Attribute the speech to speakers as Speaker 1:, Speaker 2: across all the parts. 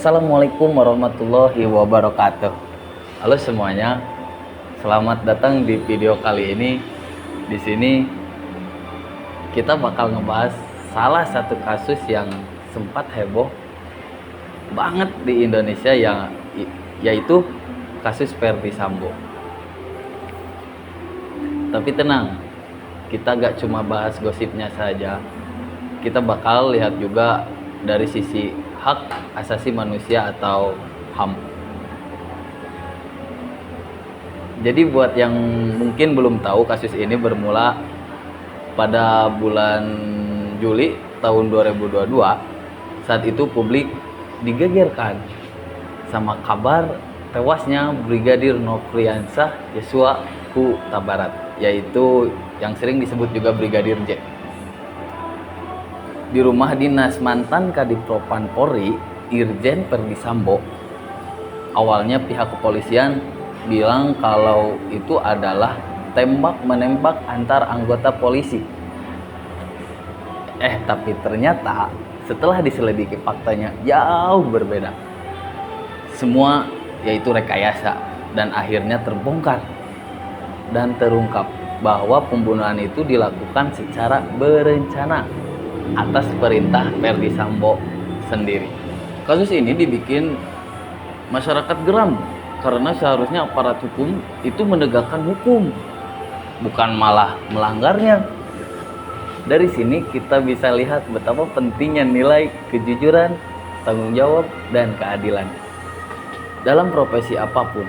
Speaker 1: Assalamualaikum warahmatullahi wabarakatuh. Halo semuanya, selamat datang di video kali ini. Di sini kita bakal ngebahas salah satu kasus yang sempat heboh banget di Indonesia, yaitu kasus Ferdy Sambo. Tapi tenang, kita gak cuma bahas gosipnya saja. Kita bakal lihat juga dari sisi hak asasi manusia atau HAM. Jadi buat yang mungkin belum tahu, kasus ini bermula pada bulan Juli tahun 2022. Saat itu publik digegerkan sama kabar tewasnya Brigadir Nofriansah Yosua Huta Barat, yaitu yang sering disebut juga Brigadir J, di rumah dinas mantan Kadipropam Polri, Irjen Ferdy Sambo. Awalnya pihak kepolisian bilang kalau itu adalah tembak-menembak antar anggota polisi. Tapi ternyata setelah diselidiki faktanya jauh berbeda. Semua yaitu rekayasa, dan akhirnya terbongkar dan terungkap bahwa pembunuhan itu dilakukan secara berencana atas perintah Ferdy Sambo sendiri. Kasus ini dibikin masyarakat geram karena seharusnya aparat hukum itu menegakkan hukum, bukan malah melanggarnya. Dari sini kita bisa lihat betapa pentingnya nilai kejujuran, tanggung jawab, dan keadilan dalam profesi apapun,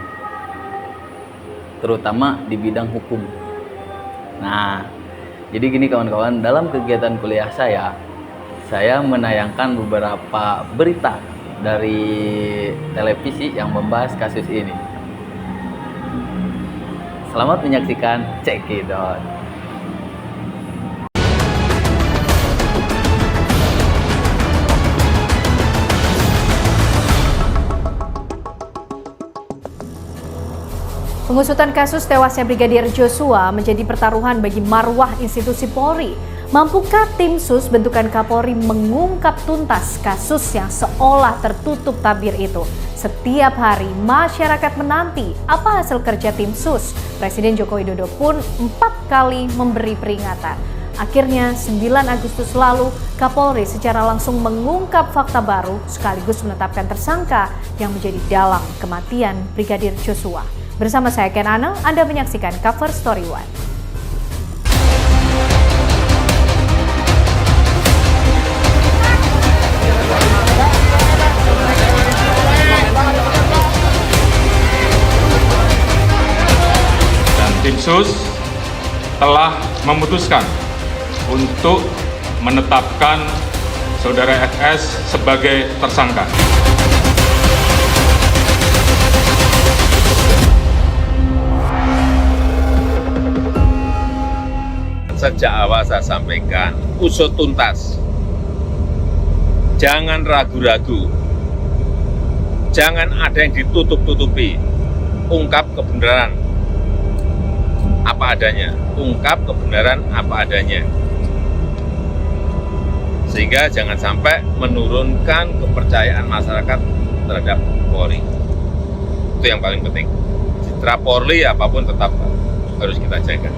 Speaker 1: terutama di bidang hukum. Nah, jadi gini kawan-kawan, dalam kegiatan kuliah saya menayangkan beberapa berita dari televisi yang membahas kasus ini. Selamat menyaksikan Cekidot.
Speaker 2: Pengusutan kasus tewasnya Brigadir Joshua menjadi pertaruhan bagi marwah institusi Polri. Mampukah tim sus bentukan Kapolri mengungkap tuntas kasus yang seolah tertutup tabir itu? Setiap hari masyarakat menanti apa hasil kerja tim sus. Presiden Joko Widodo pun 4 kali memberi peringatan. Akhirnya 9 Agustus lalu Kapolri secara langsung mengungkap fakta baru sekaligus menetapkan tersangka yang menjadi dalang kematian Brigadir Joshua. Bersama saya Ken Anel, Anda menyaksikan Cover Story One.
Speaker 3: Dan tim sus telah memutuskan untuk menetapkan saudara FS sebagai tersangka.
Speaker 4: Sejak awal saya sampaikan, usut tuntas. Jangan ragu-ragu. Jangan ada yang ditutup-tutupi. Ungkap kebenaran apa adanya. Ungkap kebenaran apa adanya. Sehingga jangan sampai menurunkan kepercayaan masyarakat terhadap Polri. Itu yang paling penting. Citra Polri apapun tetap harus kita jaga.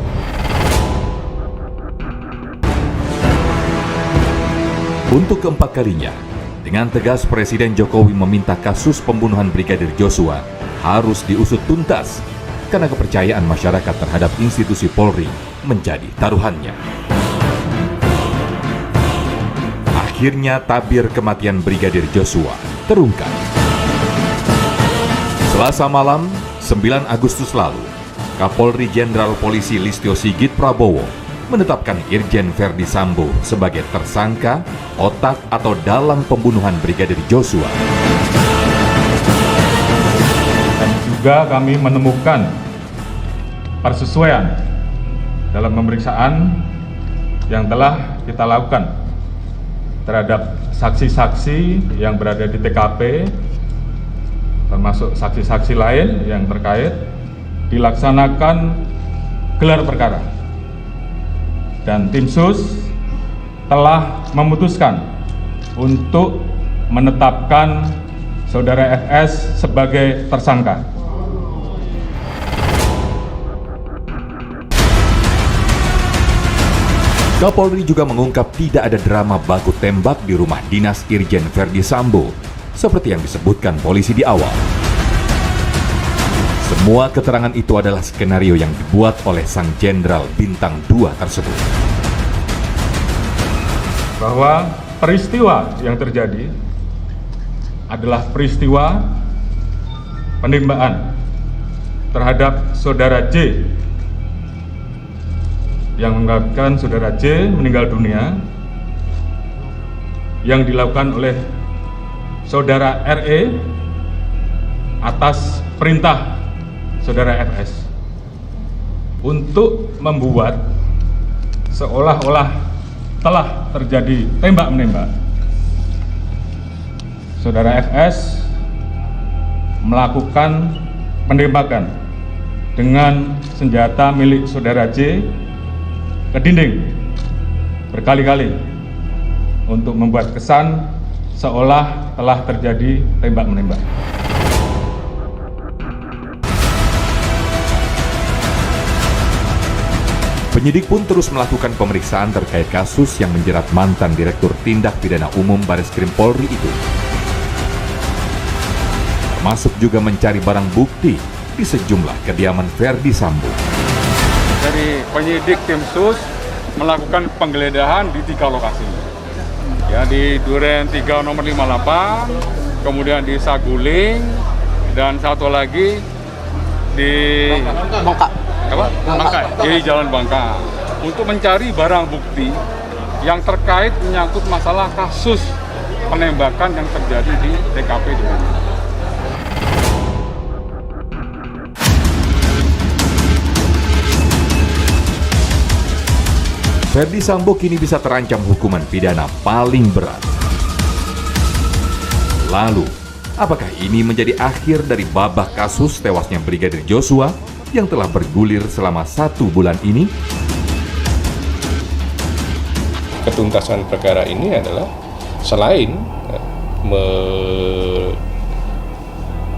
Speaker 5: Untuk keempat kalinya, dengan tegas Presiden Jokowi meminta kasus pembunuhan Brigadir Joshua harus diusut tuntas karena kepercayaan masyarakat terhadap institusi Polri menjadi taruhannya. Akhirnya tabir kematian Brigadir Joshua terungkap. Selasa malam, 9 Agustus lalu, Kapolri Jenderal Polisi Listio Sigit Prabowo menetapkan Irjen Ferdy Sambo sebagai tersangka, otak atau dalang pembunuhan Brigadir Joshua.
Speaker 3: Dan juga kami menemukan persesuaian dalam pemeriksaan yang telah kita lakukan terhadap saksi-saksi yang berada di TKP, termasuk saksi-saksi lain yang terkait, dilaksanakan gelar perkara. Dan tim sus telah memutuskan untuk menetapkan Saudara FS sebagai tersangka.
Speaker 5: Kapolri juga mengungkap tidak ada drama baku tembak di rumah dinas Irjen Verdi Sambo, seperti yang disebutkan polisi di awal. Semua keterangan itu adalah skenario yang dibuat oleh sang jenderal bintang 2 tersebut.
Speaker 3: Bahwa peristiwa yang terjadi adalah peristiwa penembakan terhadap saudara J yang mengakibatkan saudara J meninggal dunia, yang dilakukan oleh saudara RE atas perintah saudara FS untuk membuat seolah-olah telah terjadi tembak-menembak. Saudara FS melakukan penembakan dengan senjata milik saudara J ke dinding berkali-kali untuk membuat kesan seolah telah terjadi tembak-menembak.
Speaker 5: Penyidik pun terus melakukan pemeriksaan terkait kasus yang menjerat mantan Direktur Tindak Pidana Umum Bareskrim Polri itu. Termasuk juga mencari barang bukti di sejumlah kediaman Verdi Sambo.
Speaker 6: Dari penyidik tim sus melakukan penggeledahan di 3 lokasi. Ya, di Duren 3 nomor 58, kemudian di Saguling, dan satu lagi di Bangkai, di Jalan Bangka, untuk mencari barang bukti yang terkait menyangkut masalah kasus penembakan yang terjadi di TKP di mana.
Speaker 5: Verdi Sambo kini bisa terancam hukuman pidana paling berat. Lalu, apakah ini menjadi akhir dari babak kasus tewasnya Brigadir Joshua yang telah bergulir selama 1 bulan ini?
Speaker 7: Ketuntasan perkara ini adalah selain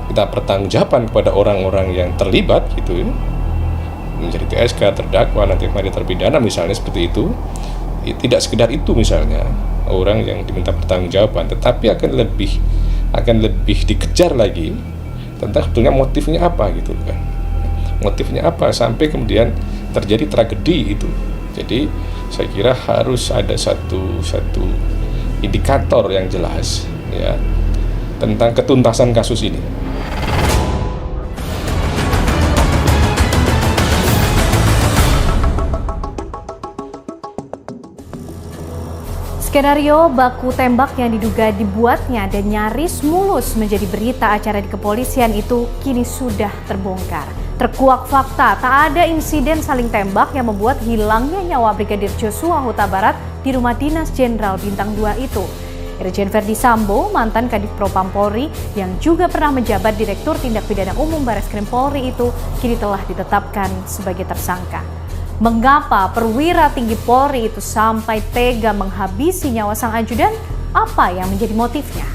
Speaker 7: kita pertanggungjawaban kepada orang-orang yang terlibat gitu ya, menjadi TSK, terdakwa, nanti kemudian terpidana misalnya seperti itu, tidak sekedar itu misalnya orang yang diminta pertanggungjawaban, tetapi akan lebih dikejar lagi tentang sebetulnya motifnya apa gitu kan. Motifnya apa sampai kemudian terjadi tragedi itu. Jadi saya kira harus ada satu indikator yang jelas ya tentang ketuntasan kasus ini.
Speaker 2: Skenario baku tembak yang diduga dibuatnya dan nyaris mulus menjadi berita acara di kepolisian itu kini sudah terbongkar. Terkuak fakta, tak ada insiden saling tembak yang membuat hilangnya nyawa Brigadir Joshua Huta Barat di rumah dinas Jenderal Bintang 2 itu. Irjen Verdi Sambo, mantan Kadif Propam Polri yang juga pernah menjabat Direktur Tindak Pidana Umum Bareskrim Polri itu kini telah ditetapkan sebagai tersangka. Mengapa perwira tinggi Polri itu sampai tega menghabisi nyawa sang ajudan? Apa yang menjadi motifnya?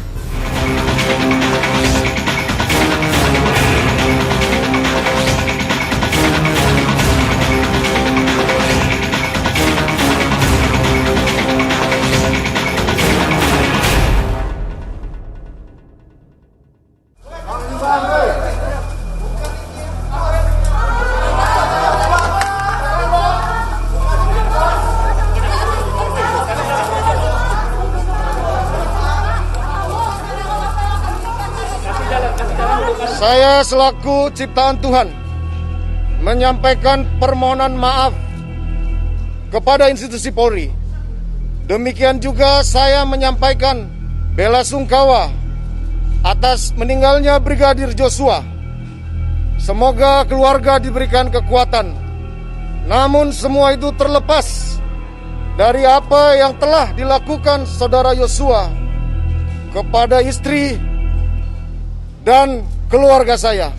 Speaker 8: Saya selaku ciptaan Tuhan menyampaikan permohonan maaf kepada institusi Polri. Demikian juga saya menyampaikan bela sungkawa atas meninggalnya Brigadir Joshua. Semoga keluarga diberikan kekuatan. Namun semua itu terlepas dari apa yang telah dilakukan saudara Joshua kepada istri dan keluarga saya.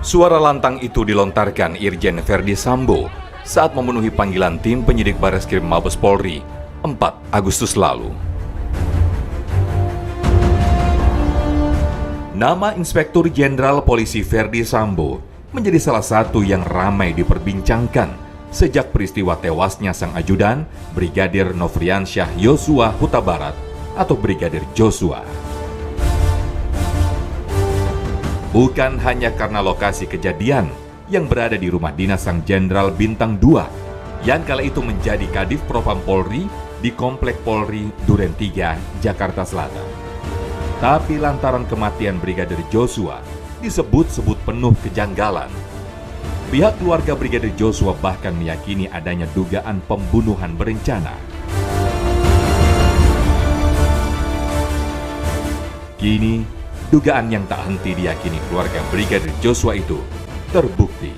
Speaker 5: Suara lantang itu dilontarkan Irjen Verdi Sambo saat memenuhi panggilan tim penyidik Bareskrim Mabes Polri 4 Agustus lalu. Nama Inspektur Jenderal Polisi Verdi Sambo menjadi salah satu yang ramai diperbincangkan sejak peristiwa tewasnya sang ajudan Brigadir Nofriansyah Yosua Huta Barat atau Brigadir Joshua. Bukan hanya karena lokasi kejadian yang berada di rumah dinas sang Jenderal Bintang 2 yang kala itu menjadi Kadif Propam Polri di Komplek Polri Duren 3, Jakarta Selatan. Tapi lantaran kematian Brigadir Joshua disebut-sebut penuh kejanggalan. Pihak keluarga Brigadir Joshua bahkan meyakini adanya dugaan pembunuhan berencana. Kini, dugaan yang tak henti diyakini keluarga Brigadir Joshua itu terbukti.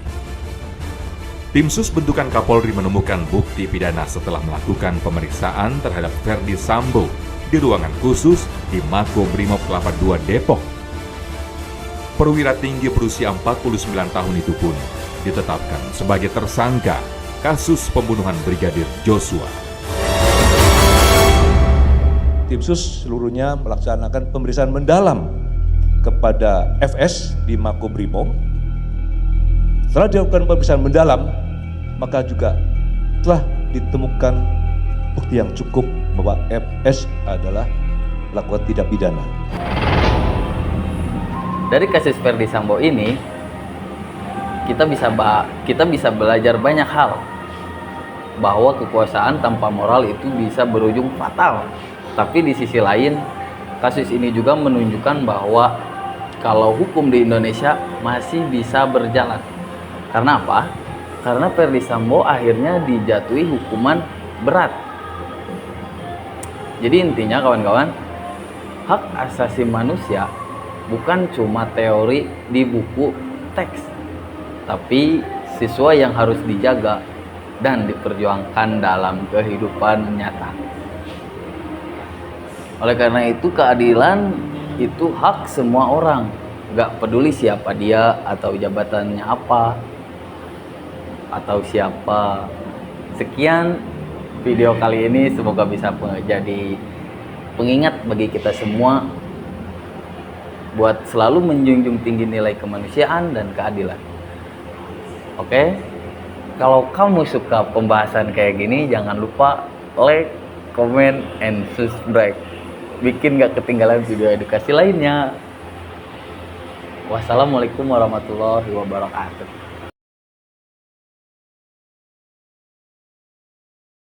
Speaker 5: Tim Sus bentukan Kapolri menemukan bukti pidana setelah melakukan pemeriksaan terhadap Verdi Sambo di ruangan khusus di Makobrimob Kelapa II Depok. Perwira tinggi berusia 49 tahun itu pun ditetapkan sebagai tersangka kasus pembunuhan Brigadir Joshua.
Speaker 9: Tim Sus seluruhnya melaksanakan pemeriksaan mendalam kepada FS di Makobrimob. Setelah dilakukan pemeriksaan mendalam, maka juga telah ditemukan bukti yang cukup bahwa FS adalah melakukan tindak pidana.
Speaker 1: Dari kasus Verdi Sambo ini, kita bisa belajar banyak hal, bahwa kekuasaan tanpa moral itu bisa berujung fatal. Tapi di sisi lain, kasus ini juga menunjukkan bahwa kalau hukum di Indonesia masih bisa berjalan. Karena apa? Karena Verdi Sambo akhirnya dijatuhi hukuman berat. Jadi intinya kawan-kawan, hak asasi manusia bukan cuma teori di buku teks, tapi siswa yang harus dijaga dan diperjuangkan dalam kehidupan nyata. Oleh karena itu, keadilan itu hak semua orang, gak peduli siapa dia atau jabatannya apa atau siapa. Sekian video kali ini, semoga bisa menjadi pengingat bagi kita semua buat selalu menjunjung tinggi nilai kemanusiaan dan keadilan. Oke? Kalau kamu suka pembahasan kayak gini, jangan lupa like, comment, and subscribe. Bikin gak ketinggalan video edukasi lainnya. Wassalamualaikum warahmatullahi wabarakatuh.